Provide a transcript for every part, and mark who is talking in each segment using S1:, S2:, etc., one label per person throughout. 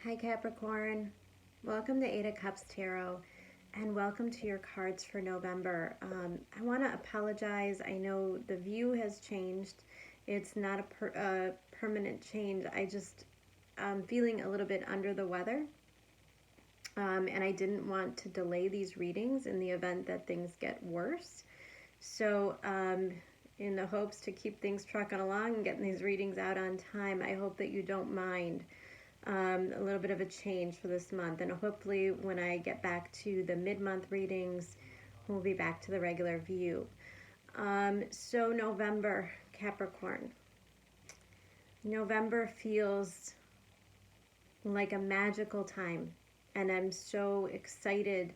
S1: Hi Capricorn, welcome to 8 of Cups Tarot and welcome to your cards for November. I want to apologize. I know the view has changed. It's not a permanent change. I'm feeling a little bit under the weather, and I didn't want to delay these readings in the event that things get worse. So in the hopes to keep things trucking along and getting these readings out on time, I hope that you don't mind a little bit of a change for this month, and hopefully when I get back to the mid-month readings, we'll be back to the regular view. So November, Capricorn. November feels like a magical time, and I'm so excited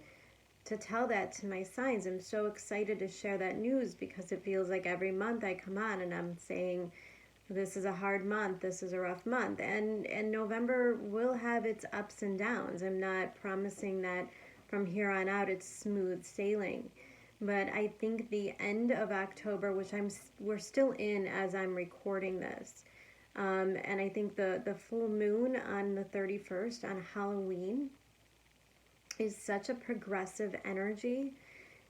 S1: to tell that to my signs. I'm so excited to share that news because it feels like every month I come on and I'm saying, this is a hard month, this is a rough month, and November will have its ups and downs. I'm not promising that from here on out it's smooth sailing, but I think the end of October, which we're still in as I'm recording this, and I think the full moon on the 31st on Halloween is such a progressive energy.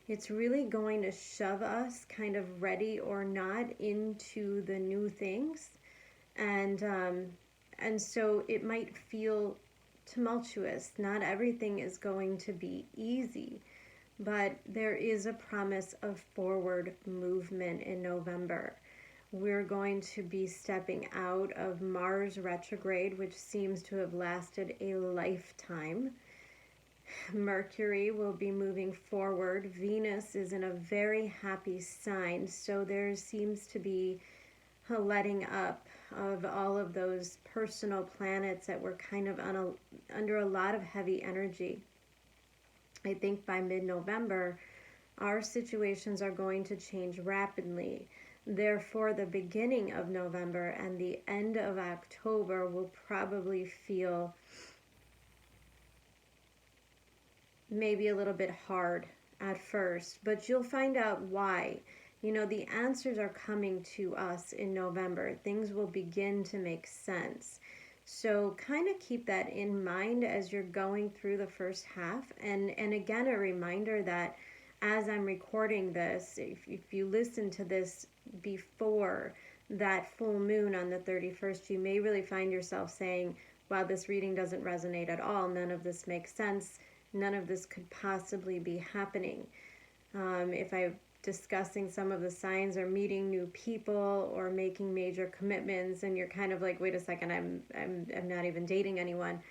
S1: It's really going to shove us, kind of ready or not, into the new things, and so it might feel tumultuous. Not everything is going to be easy, but there is a promise of forward movement in November. We're going to be stepping out of Mars retrograde, which seems to have lasted a lifetime. Mercury will be moving forward. Venus is in a very happy sign, so there seems to be a letting up of all of those personal planets that were kind of under a lot of heavy energy. I think by mid-November, our situations are going to change rapidly. Therefore, the beginning of November and the end of October will probably feel maybe a little bit hard at first, but you'll find out why. You know, the answers are coming to us in November. Things will begin to make sense. So kind of keep that in mind as you're going through the first half. And again, a reminder that as I'm recording this, if you listen to this before that full moon on the 31st, you may really find yourself saying, wow, this reading doesn't resonate at all. None of this makes sense. None of this could possibly be happening. If I'm discussing some of the signs or meeting new people or making major commitments, and you're kind of like, wait a second, I'm not even dating anyone.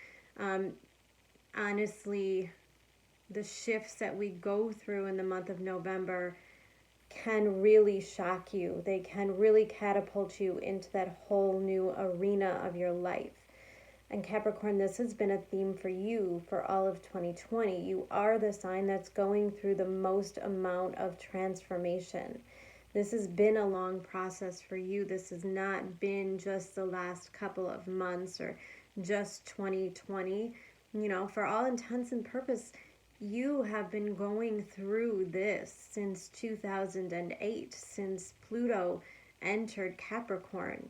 S1: Honestly, the shifts that we go through in the month of November can really shock you. They can really catapult you into that whole new arena of your life. And Capricorn, this has been a theme for you for all of 2020. You are the sign that's going through the most amount of transformation. This has been a long process for you. This has not been just the last couple of months or just 2020. You know, for all intents and purposes, you have been going through this since 2008, since Pluto entered Capricorn.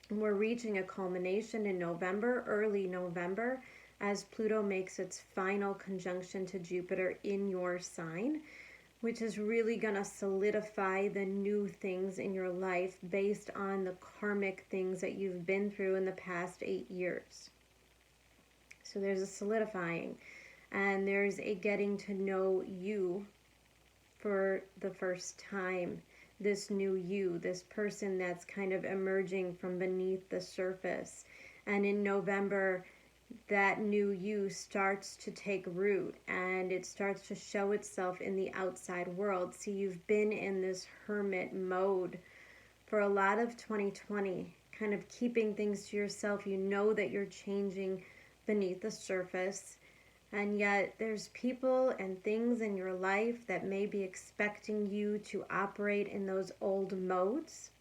S1: We're reaching a culmination in November, early November, as Pluto makes its final conjunction to Jupiter in your sign, which is really going to solidify the new things in your life based on the karmic things that you've been through in the past 8 years. So there's a solidifying, and there's a getting to know you for the first time. This new you, this person that's kind of emerging from beneath the surface. And in November, that new you starts to take root and it starts to show itself in the outside world. See, you've been in this hermit mode for a lot of 2020, kind of keeping things to yourself. You know that you're changing beneath the surface. And yet there's people and things in your life that may be expecting you to operate in those old modes.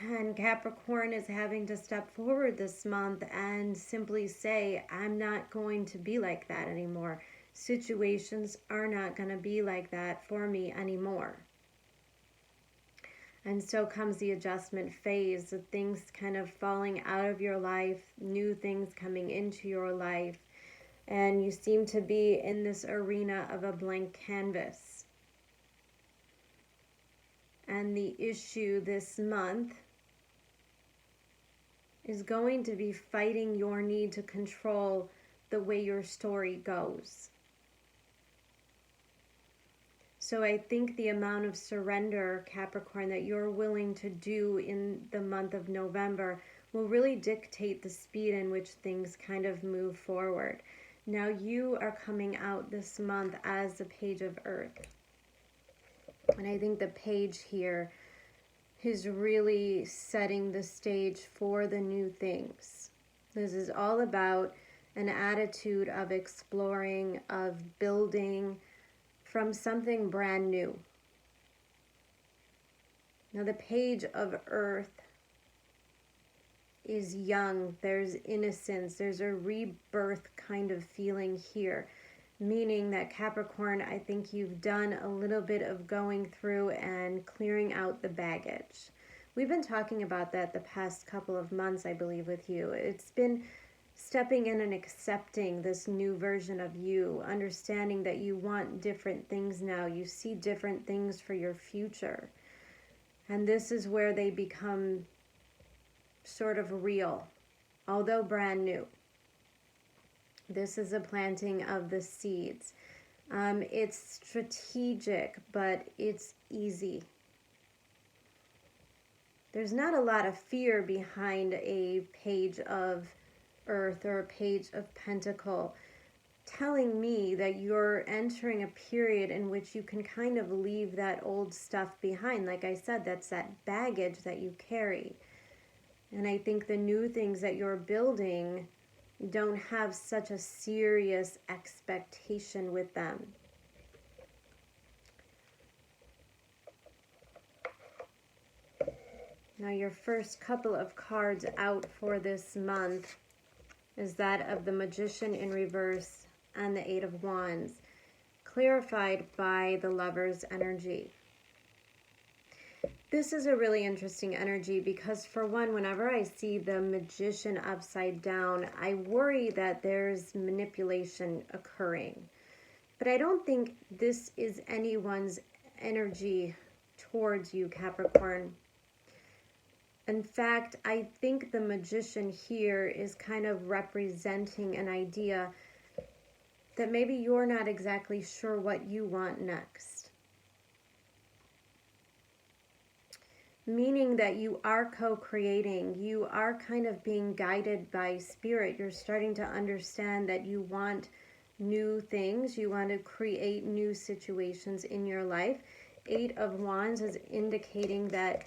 S1: And Capricorn is having to step forward this month and simply say, I'm not going to be like that anymore. Situations are not going to be like that for me anymore. And so comes the adjustment phase of things kind of falling out of your life, new things coming into your life. And you seem to be in this arena of a blank canvas. And the issue this month is going to be fighting your need to control the way your story goes. So I think the amount of surrender, Capricorn, that you're willing to do in the month of November will really dictate the speed in which things kind of move forward. Now you are coming out this month as the Page of Earth. And I think the page here is really setting the stage for the new things. This is all about an attitude of exploring, of building from something brand new. Now the Page of Earth is young, there's innocence, there's a rebirth kind of feeling here. Meaning that Capricorn, I think you've done a little bit of going through and clearing out the baggage. We've been talking about that the past couple of months, I believe, with you. It's been stepping in and accepting this new version of you, understanding that you want different things now. You see different things for your future. And this is where they become sort of real, although brand new. This is a planting of the seeds. It's strategic, but it's easy. There's not a lot of fear behind a Page of Earth or a Page of Pentacle, telling me that you're entering a period in which you can kind of leave that old stuff behind. Like I said, that's that baggage that you carry. And I think the new things that you're building don't have such a serious expectation with them. Now your first couple of cards out for this month is that of the Magician in reverse and the Eight of Wands, clarified by the Lover's energy. This is a really interesting energy because, for one, whenever I see the Magician upside down, I worry that there's manipulation occurring. But I don't think this is anyone's energy towards you, Capricorn. In fact, I think the Magician here is kind of representing an idea that maybe you're not exactly sure what you want next. Meaning that you are co-creating, you are kind of being guided by spirit. You're starting to understand that you want new things, you want to create new situations in your life. Eight of Wands is indicating that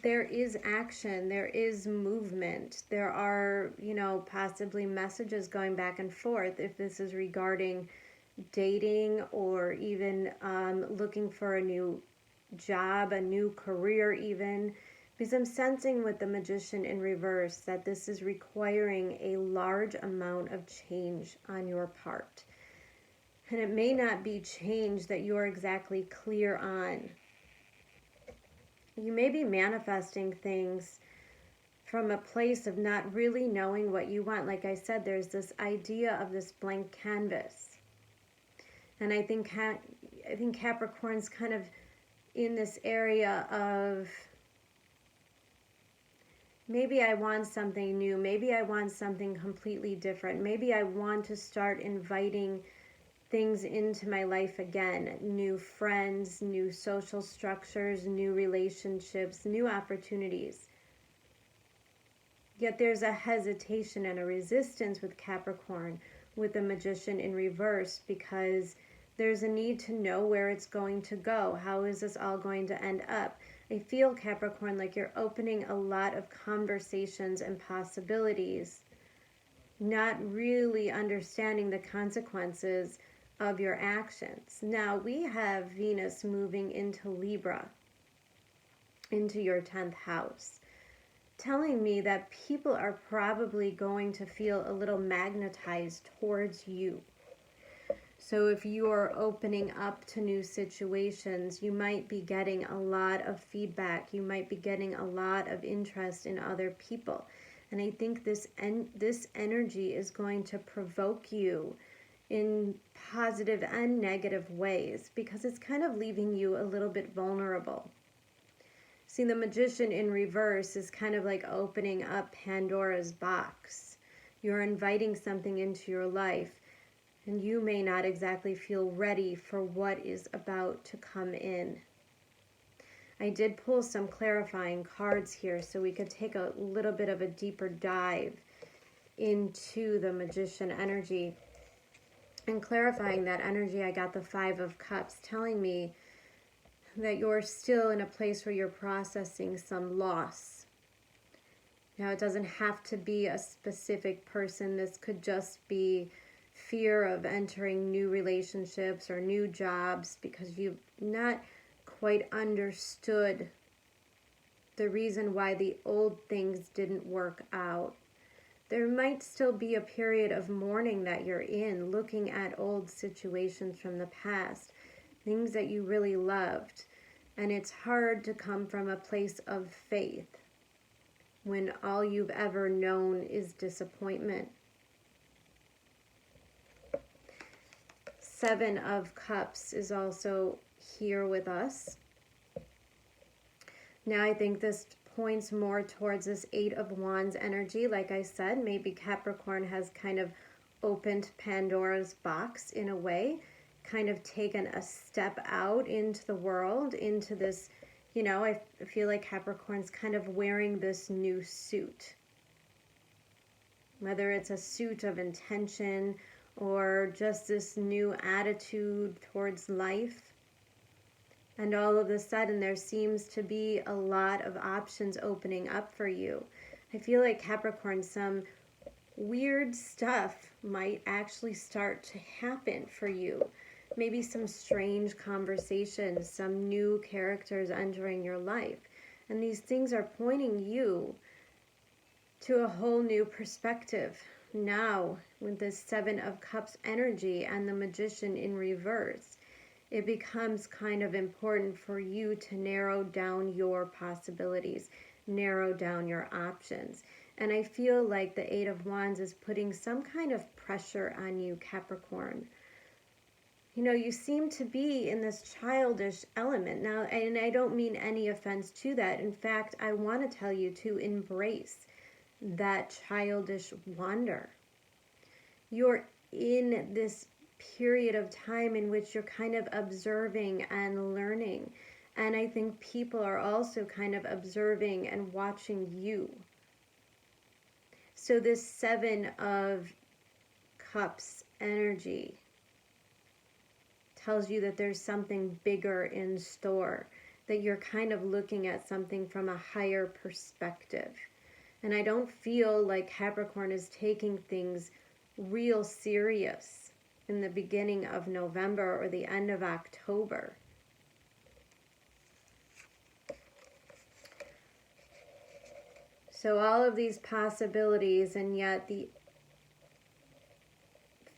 S1: there is action, there is movement, there are, possibly messages going back and forth if this is regarding dating or even looking for a new job, a new career even, because I'm sensing with the Magician in reverse that this is requiring a large amount of change on your part. And it may not be change that you're exactly clear on. You may be manifesting things from a place of not really knowing what you want. Like I said, there's this idea of this blank canvas. And I think Capricorn's kind of in this area of maybe I want something new, maybe I want something completely different, maybe I want to start inviting things into my life again, new friends, new social structures, new relationships, new opportunities. Yet there's a hesitation and a resistance with Capricorn, with the Magician in reverse, because there's a need to know where it's going to go. How is this all going to end up? I feel, Capricorn, like you're opening a lot of conversations and possibilities, not really understanding the consequences of your actions. Now, we have Venus moving into Libra, into your 10th house, telling me that people are probably going to feel a little magnetized towards you. So if you are opening up to new situations, you might be getting a lot of feedback. You might be getting a lot of interest in other people. And I think this energy is going to provoke you in positive and negative ways, because it's kind of leaving you a little bit vulnerable. See, the Magician in reverse is kind of like opening up Pandora's box. You're inviting something into your life, and you may not exactly feel ready for what is about to come in. I did pull some clarifying cards here so we could take a little bit of a deeper dive into the Magician energy. And clarifying that energy, I got the Five of Cups telling me that you're still in a place where you're processing some loss. Now, it doesn't have to be a specific person. This could just be fear of entering new relationships or new jobs because you've not quite understood the reason why the old things didn't work out. There might still be a period of mourning that you're in, looking at old situations from the past, things that you really loved. And it's hard to come from a place of faith when all you've ever known is disappointment. Seven of Cups is also here with us. Now I think this points more towards this Eight of Wands energy. Like I said, maybe Capricorn has kind of opened Pandora's box in a way, kind of taken a step out into the world, into this, you know, I feel like Capricorn's kind of wearing this new suit. Whether it's a suit of intention or just this new attitude towards life. And all of a sudden there seems to be a lot of options opening up for you. I feel like Capricorn, some weird stuff might actually start to happen for you. Maybe some strange conversations, some new characters entering your life. And these things are pointing you to a whole new perspective. Now, with this Seven of Cups energy and the Magician in reverse, it becomes kind of important for you to narrow down your possibilities, narrow down your options. And I feel like the Eight of Wands is putting some kind of pressure on you, Capricorn. You know, you seem to be in this childish element now, and I don't mean any offense to that. In fact, I want to tell you to embrace that childish wonder. You're in this period of time in which you're kind of observing and learning. And I think people are also kind of observing and watching you. So this Seven of Cups energy tells you that there's something bigger in store, that you're kind of looking at something from a higher perspective. And I don't feel like Capricorn is taking things real serious in the beginning of November or the end of October. So all of these possibilities, and yet the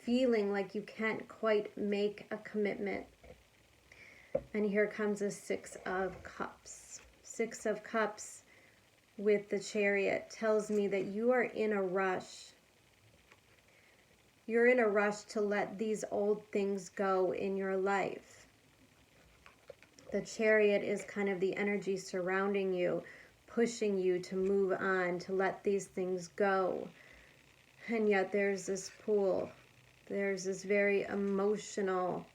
S1: feeling like you can't quite make a commitment. And here comes a Six of Cups. Six of Cups with the Chariot tells me that you are in a rush. You're in a rush to let these old things go in your life. The Chariot is kind of the energy surrounding you, pushing you to move on, to let these things go. And yet there's this pull. There's this very emotional,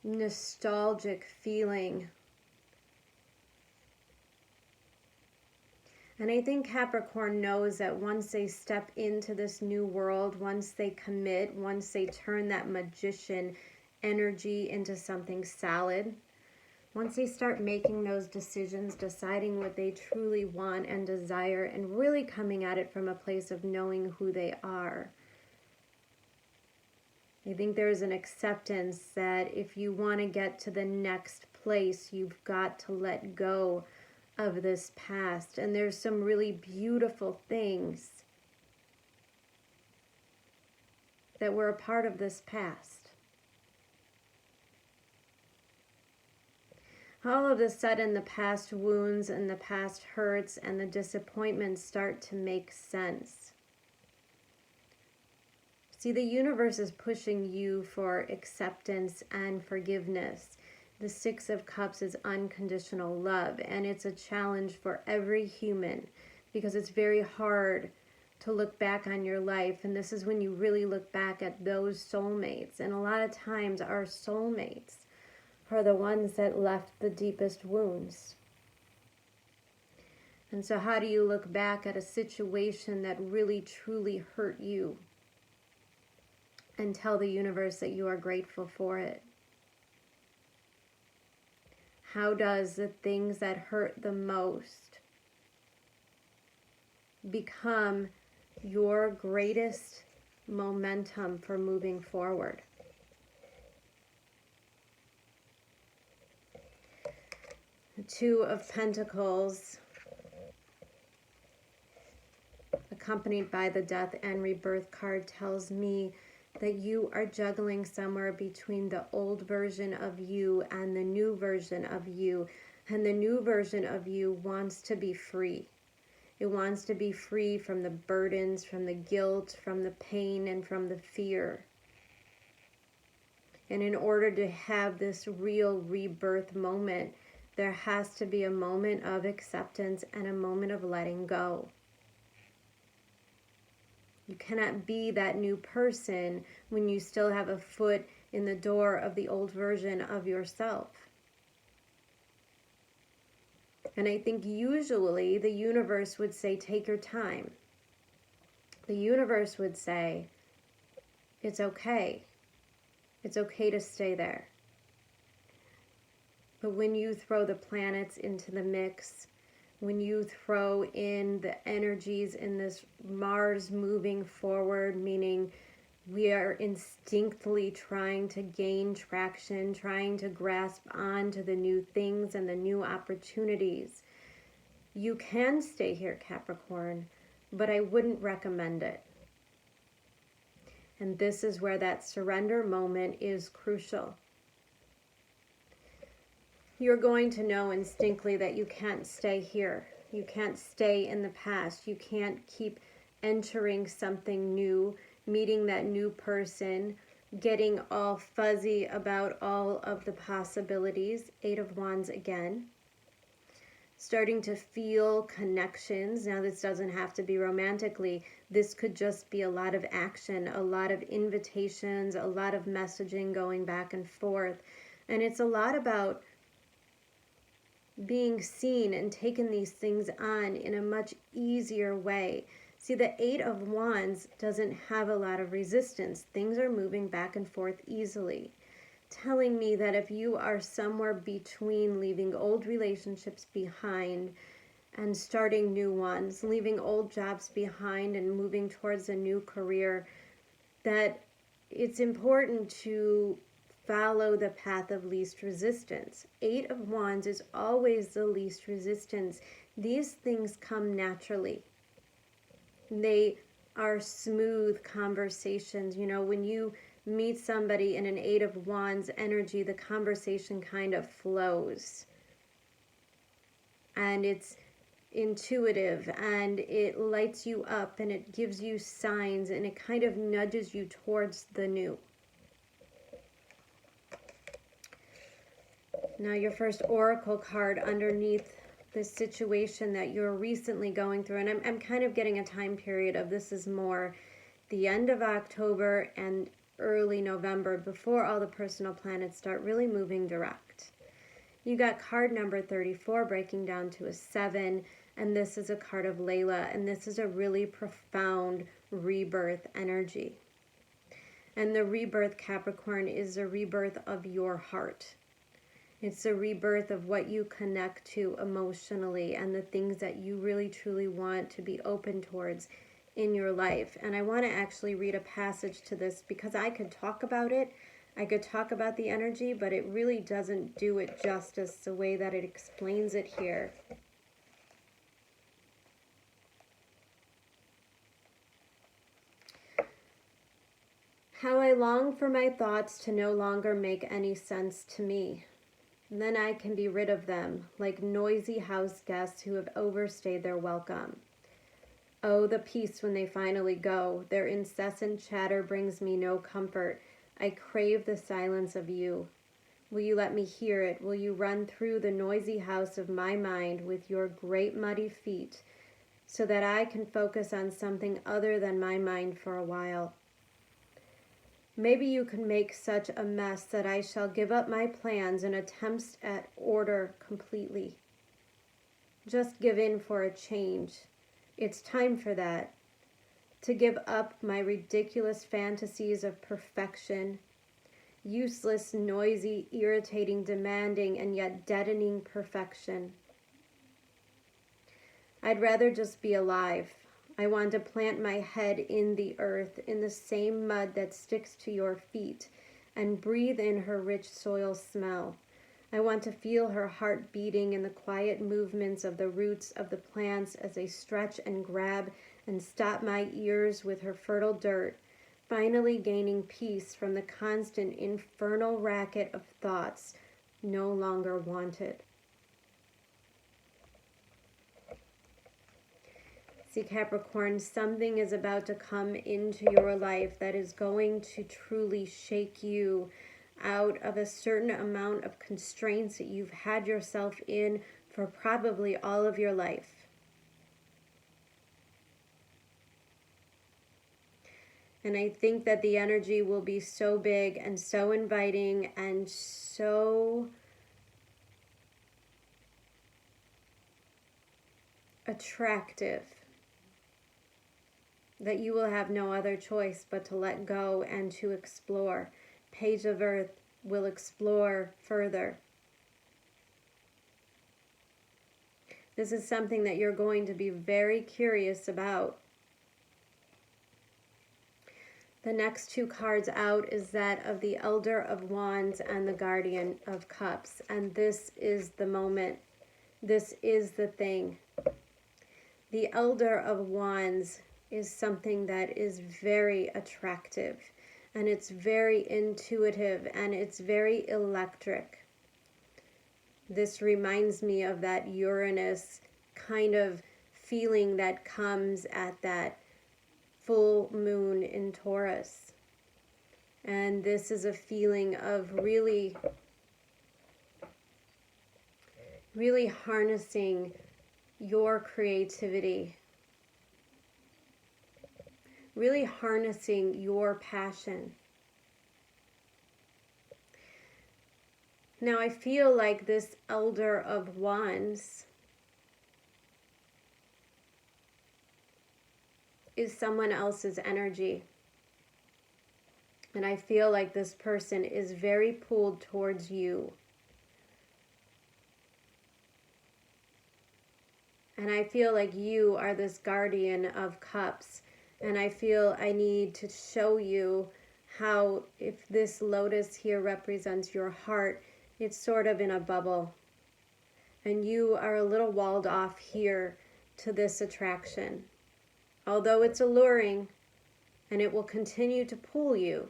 S1: nostalgic feeling. And I think Capricorn knows that once they step into this new world, once they commit, once they turn that magician energy into something solid, once they start making those decisions, deciding what they truly want and desire, and really coming at it from a place of knowing who they are, I think there's an acceptance that if you want to get to the next place, you've got to let go of this past. And there's some really beautiful things that were a part of this past. All of a sudden, the past wounds and the past hurts and the disappointments start to make sense. See, the universe is pushing you for acceptance and forgiveness. The Six of Cups is unconditional love, and it's a challenge for every human because it's very hard to look back on your life, and this is when you really look back at those soulmates. And a lot of times our soulmates are the ones that left the deepest wounds. And so how do you look back at a situation that really truly hurt you and tell the universe that you are grateful for it? How does the things that hurt the most become your greatest momentum for moving forward? The Two of Pentacles, accompanied by the Death and Rebirth card, tells me that you are juggling somewhere between the old version of you and the new version of you. And the new version of you wants to be free. It wants to be free from the burdens, from the guilt, from the pain, and from the fear. And in order to have this real rebirth moment, there has to be a moment of acceptance and a moment of letting go. You cannot be that new person when you still have a foot in the door of the old version of yourself. And I think usually the universe would say, take your time. The universe would say, it's okay. It's okay to stay there. But when you throw the planets into the mix, when you throw in the energies in this Mars moving forward, meaning we are instinctively trying to gain traction, trying to grasp onto the new things and the new opportunities, you can stay here, Capricorn, but I wouldn't recommend it. And this is where that surrender moment is crucial. You're going to know instinctively that you can't stay here. You can't stay in the past. You can't keep entering something new, meeting that new person, getting all fuzzy about all of the possibilities. Eight of Wands again. Starting to feel connections. Now, this doesn't have to be romantically. This could just be a lot of action, a lot of invitations, a lot of messaging going back and forth. And it's a lot about being seen and taking these things on in a much easier way. See, the Eight of Wands doesn't have a lot of resistance. Things are moving back and forth easily, telling me that if you are somewhere between leaving old relationships behind and starting new ones, leaving old jobs behind and moving towards a new career, that it's important to follow the path of least resistance. Eight of Wands is always the least resistance. These things come naturally. They are smooth conversations. You know, when you meet somebody in an Eight of Wands energy, the conversation kind of flows. And it's intuitive, and it lights you up, and it gives you signs, and it kind of nudges you towards the new. Now, your first oracle card underneath the situation that you're recently going through, and I'm kind of getting a time period of this is more the end of October and early November, before all the personal planets start really moving direct. You got card number 34 breaking down to a 7, and this is a card of Layla, and this is a really profound rebirth energy. And the rebirth, Capricorn, is a rebirth of your heart. It's a rebirth of what you connect to emotionally and the things that you really truly want to be open towards in your life. And I want to actually read a passage to this because I could talk about it. I could talk about the energy, but it really doesn't do it justice the way that it explains it here. How I long for my thoughts to no longer make any sense to me. And then I can be rid of them, like noisy house guests who have overstayed their welcome. Oh, the peace when they finally go. Their incessant chatter brings me no comfort. I crave the silence of you. Will you let me hear it? Will you run through the noisy house of my mind with your great muddy feet, so that I can focus on something other than my mind for a while? Maybe you can make such a mess that I shall give up my plans and attempts at order completely. Just give in for a change. It's time for that. To give up my ridiculous fantasies of perfection, useless, noisy, irritating, demanding, and yet deadening perfection. I'd rather just be alive. I want to plant my head in the earth, in the same mud that sticks to your feet, and breathe in her rich soil smell. I want to feel her heart beating in the quiet movements of the roots of the plants as they stretch and grab and stop my ears with her fertile dirt, finally gaining peace from the constant infernal racket of thoughts no longer wanted. See, Capricorn, something is about to come into your life that is going to truly shake you out of a certain amount of constraints that you've had yourself in for probably all of your life. And I think that the energy will be so big and so inviting and so attractive that you will have no other choice but to let go and to explore. Page of Earth will explore further. This is something that you're going to be very curious about. The next two cards out is that of the Elder of Wands and the Guardian of Cups. And this is the moment. This is the thing. The Elder of Wands is something that is very attractive, and it's very intuitive, and it's very electric. This reminds me of that Uranus kind of feeling that comes at that full moon in Taurus. And this is a feeling of really harnessing your creativity, really harnessing your passion. Now I feel like this Elder of Wands is someone else's energy. And I feel like this person is very pulled towards you. And I feel like you are this Guardian of Cups. And I feel I need to show you how, if this lotus here represents your heart, it's sort of in a bubble. And you are a little walled off here to this attraction. Although it's alluring and it will continue to pull you,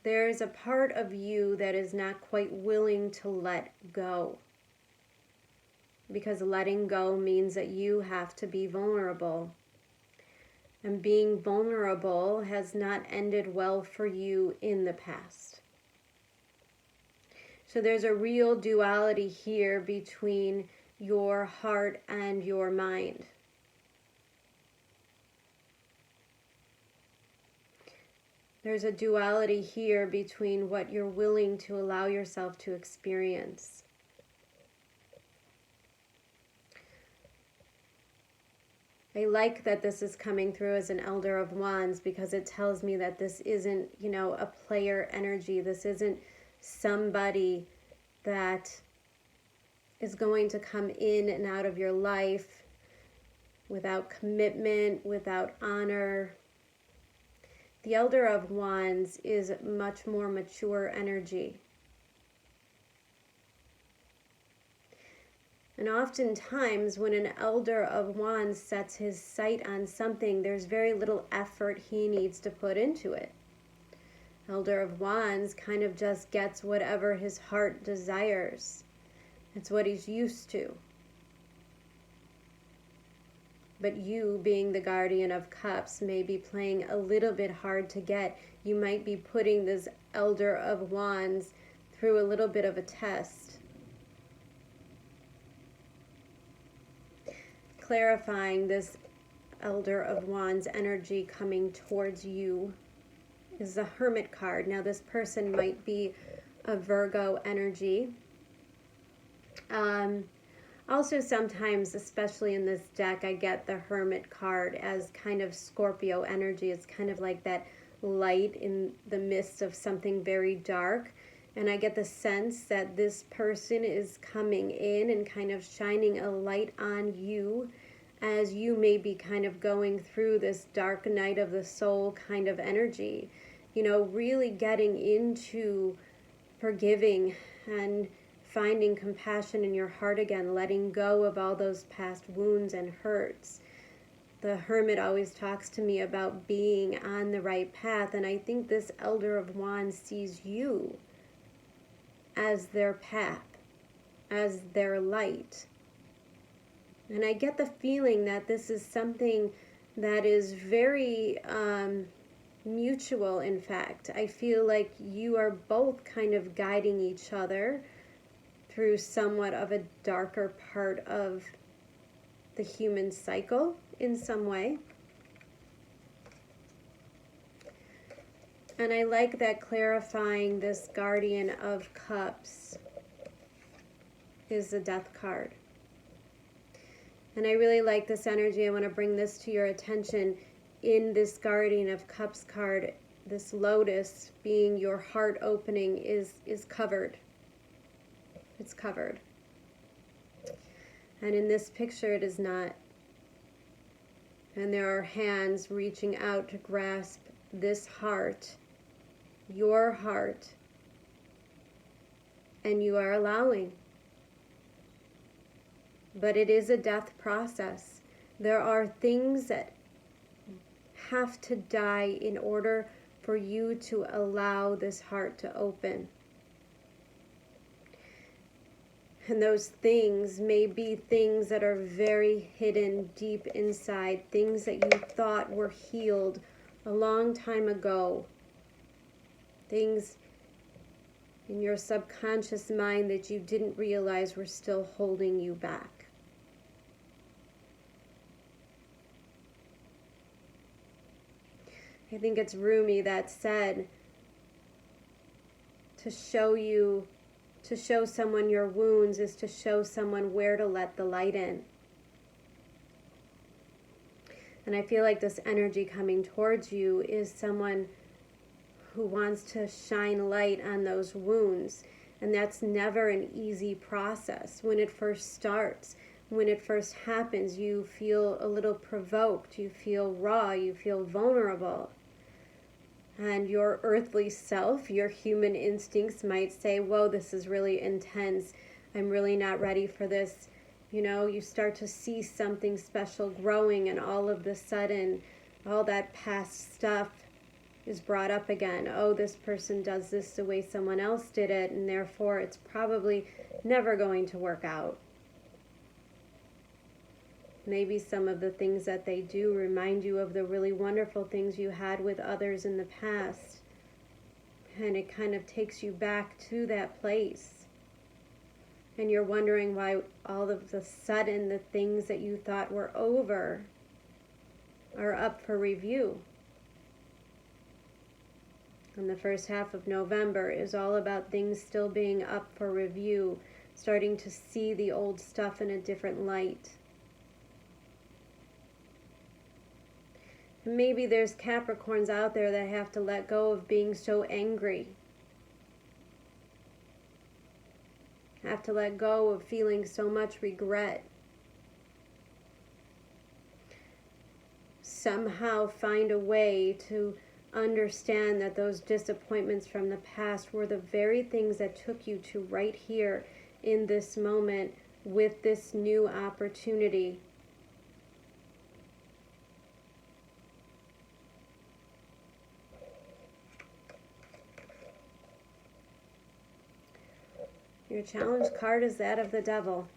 S1: there is a part of you that is not quite willing to let go. Because letting go means that you have to be vulnerable. And being vulnerable has not ended well for you in the past. So there's a real duality here between your heart and your mind. There's a duality here between what you're willing to allow yourself to experience. I like that this is coming through as an Elder of Wands, because it tells me that this isn't, a player energy. This isn't somebody that is going to come in and out of your life without commitment, without honor. The Elder of Wands is much more mature energy. And oftentimes when an Elder of Wands sets his sight on something, there's very little effort he needs to put into it. Elder of Wands kind of just gets whatever his heart desires. It's what he's used to. But you, being the Guardian of Cups, may be playing a little bit hard to get. You might be putting this Elder of Wands through a little bit of a test. Clarifying this Elder of Wands energy coming towards you is the Hermit card. Now this person might be a Virgo energy. Also sometimes, especially in this deck, I get the Hermit card as kind of Scorpio energy. It's kind of like that light in the midst of something very dark. And I get the sense that this person is coming in and kind of shining a light on you as you may be kind of going through this dark night of the soul kind of energy. You know, really getting into forgiving and finding compassion in your heart again, letting go of all those past wounds and hurts. The Hermit always talks to me about being on the right path, and I think this Elder of Wands sees you as their path, as their light. And I get the feeling that this is something that is very mutual, in fact. I feel like you are both kind of guiding each other through somewhat of a darker part of the human cycle in some way. And I like that clarifying this Guardian of Cups is the Death card. And I really like this energy. I want to bring this to your attention. In this Guardian of Cups card, this lotus being your heart opening is covered. It's covered. And in this picture it is not. And there are hands reaching out to grasp this heart, your heart, and you are allowing. But it is a death process. There are things that have to die in order for you to allow this heart to open. And those things may be things that are very hidden deep inside, things that you thought were healed a long time ago, things in your subconscious mind that you didn't realize were still holding you back. I think it's Rumi that said, to show someone your wounds is to show someone where to let the light in. And I feel like this energy coming towards you is someone who wants to shine light on those wounds. And that's never an easy process. When it first starts, when it first happens, you feel a little provoked, you feel raw, you feel vulnerable. And your earthly self, your human instincts might say, whoa, this is really intense. I'm really not ready for this. You know, you start to see something special growing, and all of a sudden, all that past stuff is brought up again. Oh, this person does this the way someone else did it, and therefore it's probably never going to work out. Maybe some of the things that they do remind you of the really wonderful things you had with others in the past. And it kind of takes you back to that place. And you're wondering why all of a sudden the things that you thought were over are up for review. And the first half of November is all about things still being up for review, starting to see the old stuff in a different light. Maybe there's Capricorns out there that have to let go of being so angry. Have to let go of feeling so much regret. Somehow find a way to understand that those disappointments from the past were the very things that took you to right here in this moment with this new opportunity. Your challenge card is that of the Devil.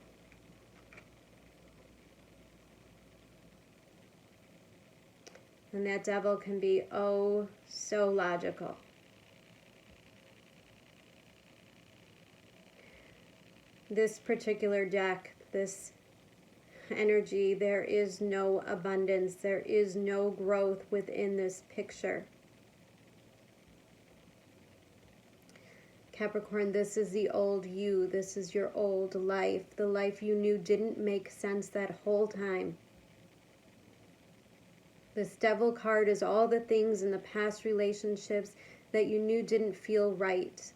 S1: And that Devil can be oh so logical. This particular deck, this energy, there is no abundance, there is no growth within this picture. Capricorn, this is the old you, this is your old life. The life you knew didn't make sense that whole time. This Devil card is all the things in the past relationships that you knew didn't feel right.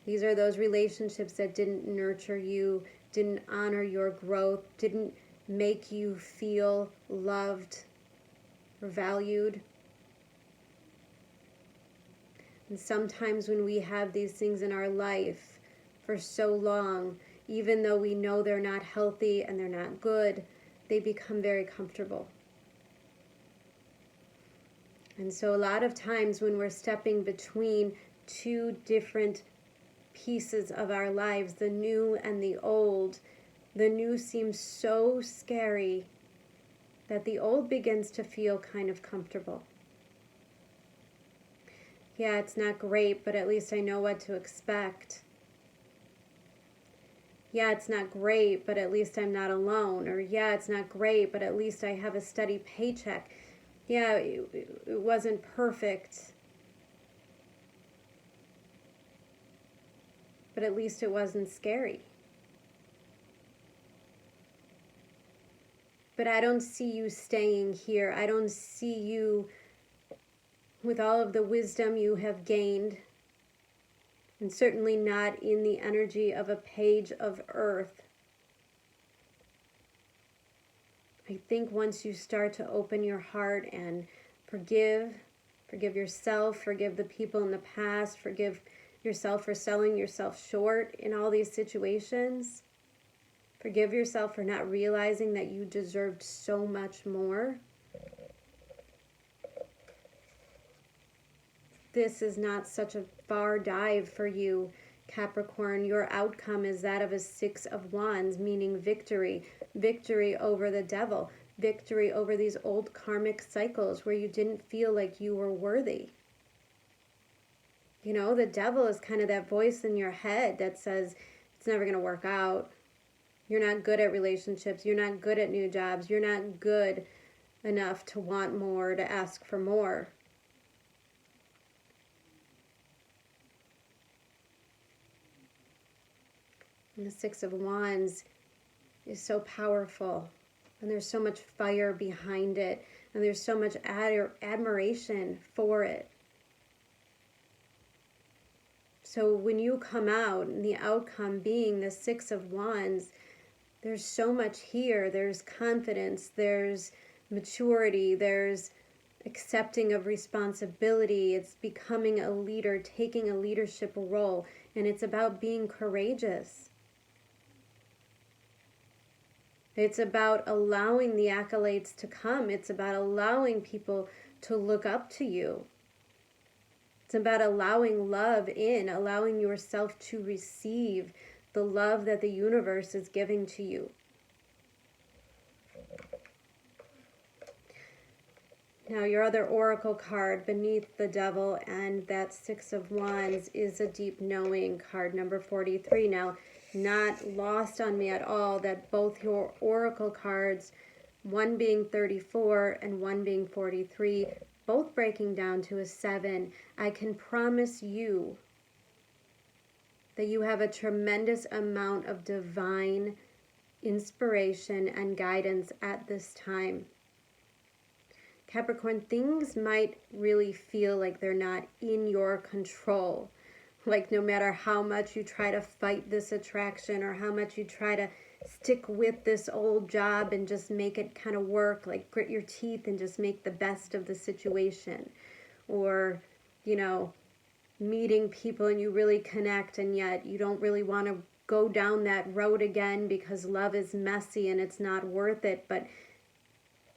S1: These are those relationships that didn't nurture you, didn't honor your growth, didn't make you feel loved or valued. And sometimes when we have these things in our life for so long, even though we know they're not healthy and they're not good, they become very comfortable. And so a lot of times when we're stepping between two different pieces of our lives, the new and the old, the new seems so scary that the old begins to feel kind of comfortable. Yeah, it's not great, but at least I know what to expect. Yeah, it's not great, but at least I'm not alone. Or yeah, it's not great, but at least I have a steady paycheck. Yeah, it wasn't perfect, but at least it wasn't scary. But I don't see you staying here. I don't see you with all of the wisdom you have gained, and certainly not in the energy of a page of earth. I think once you start to open your heart and forgive yourself, forgive the people in the past, forgive yourself for selling yourself short in all these situations, forgive yourself for not realizing that you deserved so much more. This is not such a far dive for you, Capricorn. Your outcome is that of a Six of Wands, meaning victory. Victory over the Devil. Victory over these old karmic cycles where you didn't feel like you were worthy. You know, the Devil is kind of that voice in your head that says, it's never going to work out. You're not good at relationships. You're not good at new jobs. You're not good enough to want more, to ask for more. And the Six of Wands is so powerful, and there's so much fire behind it, and there's so much admiration for it. So when you come out, and the outcome being the Six of Wands, there's so much here. There's confidence, there's maturity, there's accepting of responsibility. It's becoming a leader, taking a leadership role, and it's about being courageous. It's about allowing the accolades to come. It's about allowing people to look up to you. It's about allowing love in, allowing yourself to receive the love that the universe is giving to you. Now, your other oracle card beneath the Devil and that Six of Wands is a deep knowing card, number 43. Now, not lost on me at all that both your oracle cards, one being 34 and one being 43, both breaking down to a 7. I can promise you that you have a tremendous amount of divine inspiration and guidance at this time. Capricorn, things might really feel like they're not in your control. Like no matter how much you try to fight this attraction or how much you try to stick with this old job and just make it kind of work, like grit your teeth and just make the best of the situation. Or, you know, meeting people and you really connect and yet you don't really want to go down that road again because love is messy and it's not worth it, but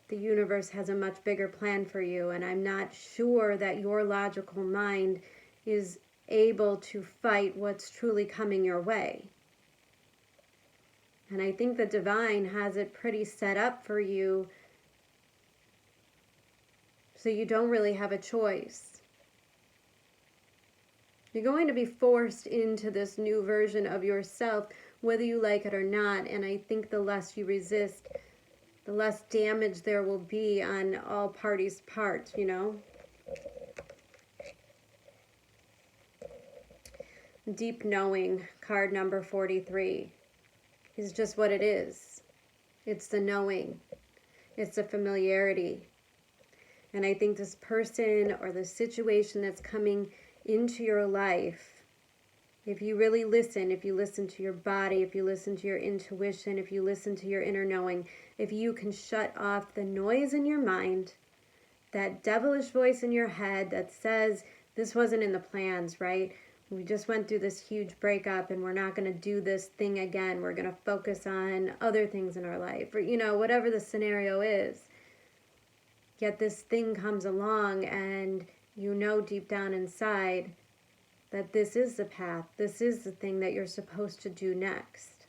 S1: the universe has a much bigger plan for you, and I'm not sure that your logical mind is able to fight what's truly coming your way. And I think the divine has it pretty set up for you, so you don't really have a choice. You're going to be forced into this new version of yourself, whether you like it or not. And I think the less you resist, the less damage there will be on all parties' part, you know? Deep knowing, card number 43, is just what it is. It's the knowing. It's the familiarity. And I think this person or the situation that's coming into your life, if you really listen, if you listen to your body, if you listen to your intuition, if you listen to your inner knowing, if you can shut off the noise in your mind, that devilish voice in your head that says, this wasn't in the plans, right? We just went through this huge breakup and we're not going to do this thing again. We're going to focus on other things in our life, or, you know, whatever the scenario is. Yet this thing comes along and you know deep down inside that this is the path, this is the thing that you're supposed to do next.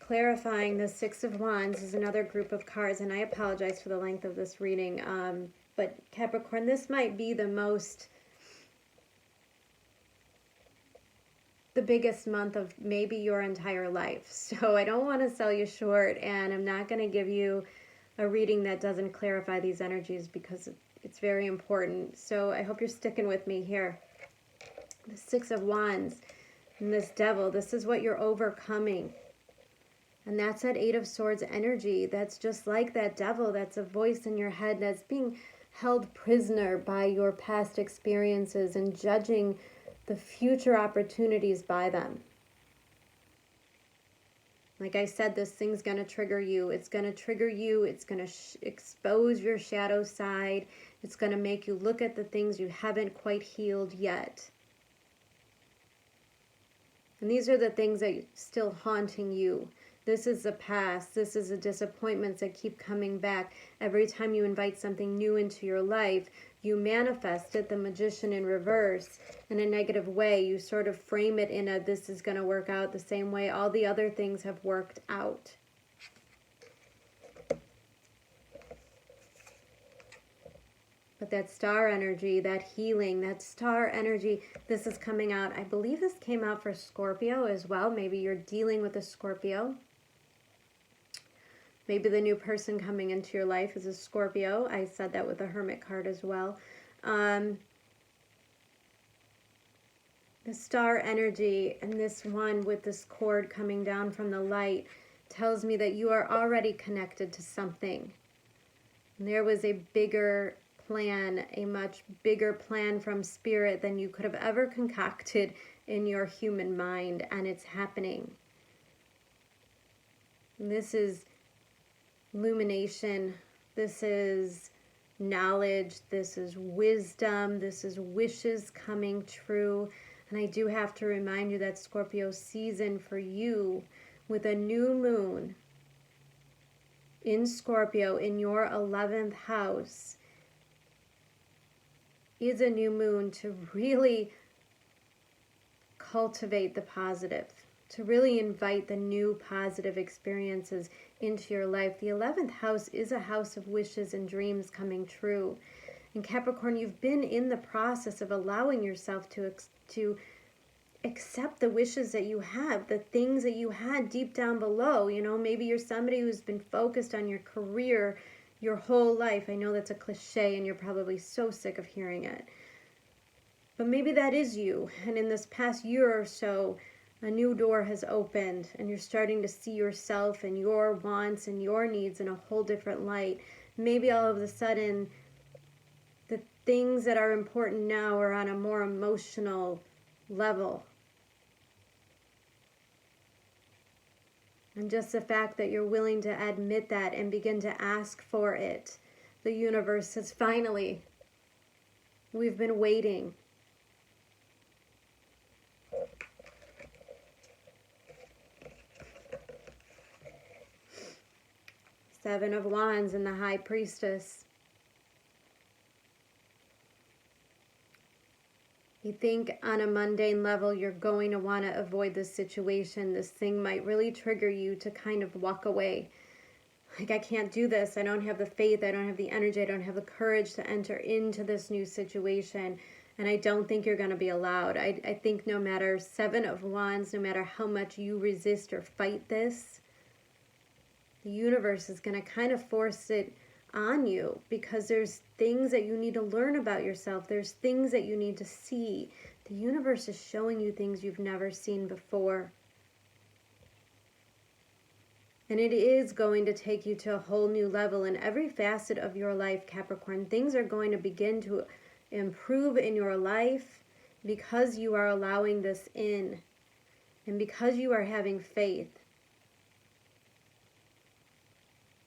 S1: Clarifying the Six of Wands is another group of cards, and I apologize for the length of this reading, but Capricorn, this might be the biggest month of maybe your entire life. So I don't want to sell you short, and I'm not going to give you a reading that doesn't clarify these energies because it's very important. So I hope you're sticking with me here. The Six of Wands and this Devil, this is what you're overcoming. And that's that Eight of Swords energy. That's just like that devil. That's a voice in your head that's being held prisoner by your past experiences and judging the future opportunities by them. Like I said, this thing's going to trigger you. It's going to trigger you. It's going to expose your shadow side. It's going to make you look at the things you haven't quite healed yet. And these are the things that are still haunting you. This is the past. This is the disappointments that keep coming back. Every time you invite something new into your life, you manifest it, the Magician in reverse, in a negative way. You sort of frame it in a, this is going to work out the same way all the other things have worked out. But that star energy, that healing, that star energy, this is coming out. I believe this came out for Scorpio as well. Maybe you're dealing with a Scorpio. Maybe the new person coming into your life is a Scorpio. I said that with the Hermit card as well. The star energy and this one with this cord coming down from the light tells me that you are already connected to something. And there was a bigger plan, a much bigger plan from Spirit than you could have ever concocted in your human mind, and it's happening. And this is illumination, this is knowledge, this is wisdom, this is wishes coming true. And I do have to remind you that Scorpio season for you with a new moon in Scorpio in your 11th house is a new moon to really cultivate the positive, to really invite the new positive experiences into your life. The 11th house is a house of wishes and dreams coming true. And Capricorn, you've been in the process of allowing yourself to accept the wishes that you have, the things that you had deep down below. You know, maybe you're somebody who's been focused on your career your whole life. I know that's a cliche and you're probably so sick of hearing it. But maybe that is you. And in this past year or so, a new door has opened and you're starting to see yourself and your wants and your needs in a whole different light. Maybe all of a sudden, the things that are important now are on a more emotional level. And just the fact that you're willing to admit that and begin to ask for it. The universe says, finally, we've been waiting. Seven of Wands and the High Priestess. You think on a mundane level you're going to want to avoid this situation. This thing might really trigger you to kind of walk away. Like, I can't do this. I don't have the faith. I don't have the energy. I don't have the courage to enter into this new situation. And I don't think you're going to be allowed. I think no matter Seven of Wands, no matter how much you resist or fight this, the universe is going to kind of force it on you, because there's things that you need to learn about yourself. There's things that you need to see. The universe is showing you things you've never seen before. And it is going to take you to a whole new level in every facet of your life, Capricorn. Things are going to begin to improve in your life because you are allowing this in and because you are having faith.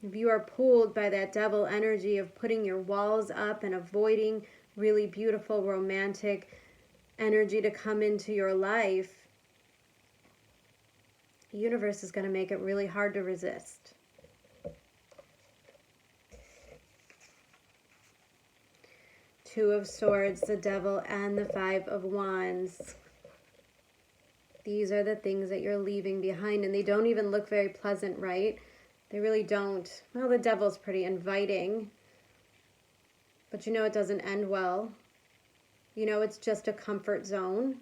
S1: If you are pulled by that devil energy of putting your walls up and avoiding really beautiful romantic energy to come into your life, the universe is going to make it really hard to resist. Two of Swords, the Devil, and the Five of Wands. These are the things that you're leaving behind, and they don't even look very pleasant, right? They really don't. Well, the Devil's pretty inviting, but you know it doesn't end well. You know it's just a comfort zone.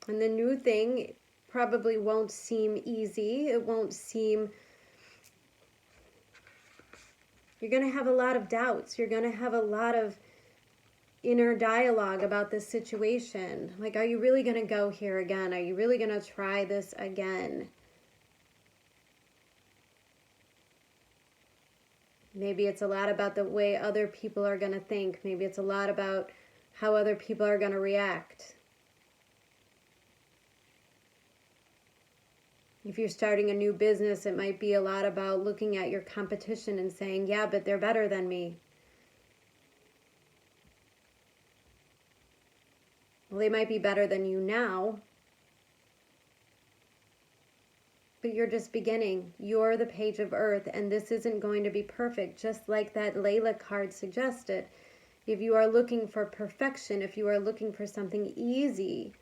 S1: And the new thing probably won't seem easy. It won't seem... You're going to have a lot of doubts. You're going to have a lot of inner dialogue about this situation. Like, are you really going to go here again? Are you really going to try this again? Maybe it's a lot about the way other people are going to think. Maybe it's a lot about how other people are going to react. If you're starting a new business, it might be a lot about looking at your competition and saying, yeah, but they're better than me. Well, they might be better than you now, but you're just beginning. You're the Page of Earth, and this isn't going to be perfect, just like that Layla card suggested. If you are looking for perfection, if you are looking for something easy,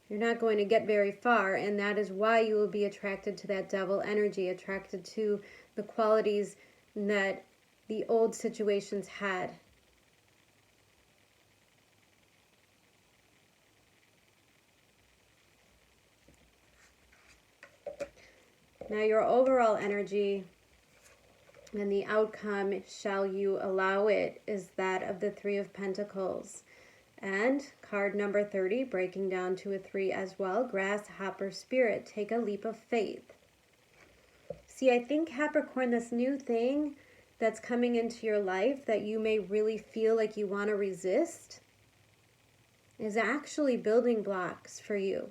S1: you're not going to get very far, and that is why you will be attracted to that devil energy, attracted to the qualities that the old situations had. Now your overall energy and the outcome, shall you allow it, is that of the Three of Pentacles. And card number 30, breaking down to a 3 as well, Grasshopper Spirit, take a leap of faith. See, I think, Capricorn, this new thing that's coming into your life that you may really feel like you want to resist is actually building blocks for you.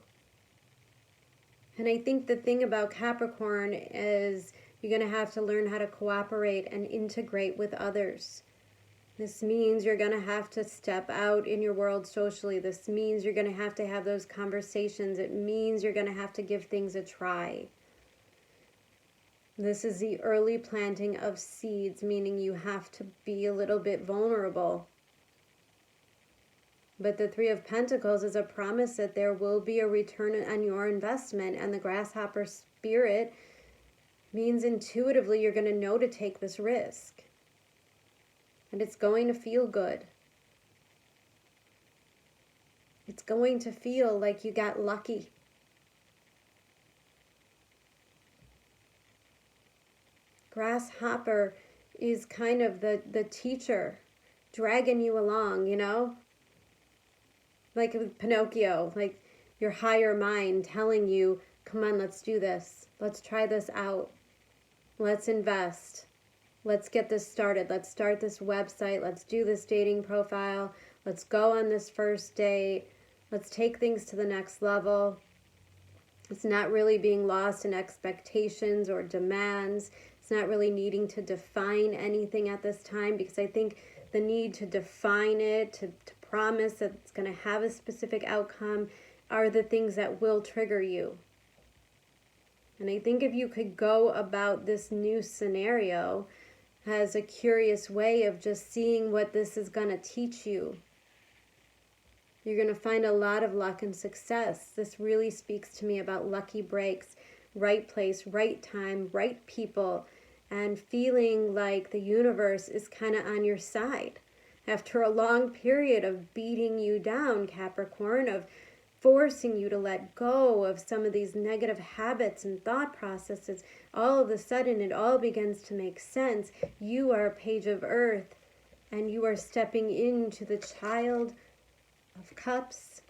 S1: And I think the thing about Capricorn is you're going to have to learn how to cooperate and integrate with others. This means you're going to have to step out in your world socially. This means you're going to have those conversations. It means you're going to have to give things a try. This is the early planting of seeds, meaning you have to be a little bit vulnerable. But the Three of Pentacles is a promise that there will be a return on your investment, and the Grasshopper Spirit means intuitively you're going to know to take this risk. And it's going to feel good. It's going to feel like you got lucky. Grasshopper is kind of the teacher dragging you along, you know? Like Pinocchio, like your higher mind telling you, come on, let's do this. Let's try this out. Let's invest. Let's get this started. Let's start this website. Let's do this dating profile. Let's go on this first date. Let's take things to the next level. It's not really being lost in expectations or demands. It's not really needing to define anything at this time, because I think the need to define it, to promise that it's going to have a specific outcome, are the things that will trigger you. And I think if you could go about this new scenario as a curious way of just seeing what this is going to teach you, you're going to find a lot of luck and success. This really speaks to me about lucky breaks, right place, right time, right people, and feeling like the universe is kind of on your side. After a long period of beating you down, Capricorn, of forcing you to let go of some of these negative habits and thought processes, all of a sudden it all begins to make sense. You are a page of earth, and you are stepping into the Child of Cups,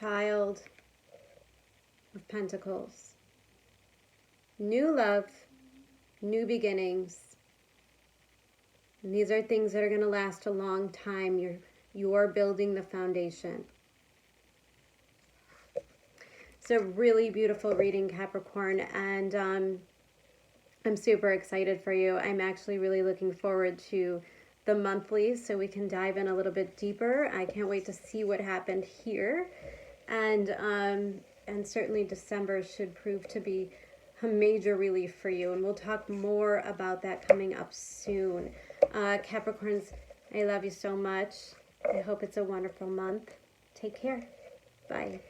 S1: Child of Pentacles. New love, new beginnings. And these are things that are going to last a long time. You're building the foundation. It's a really beautiful reading, Capricorn, and I'm super excited for you. I'm actually really looking forward to the monthlies so we can dive in a little bit deeper. I can't wait to see what happened here, and certainly December should prove to be a major relief for you, and we'll talk more about that coming up soon. Capricorns, I love you so much. I hope it's a wonderful month. Take care. Bye.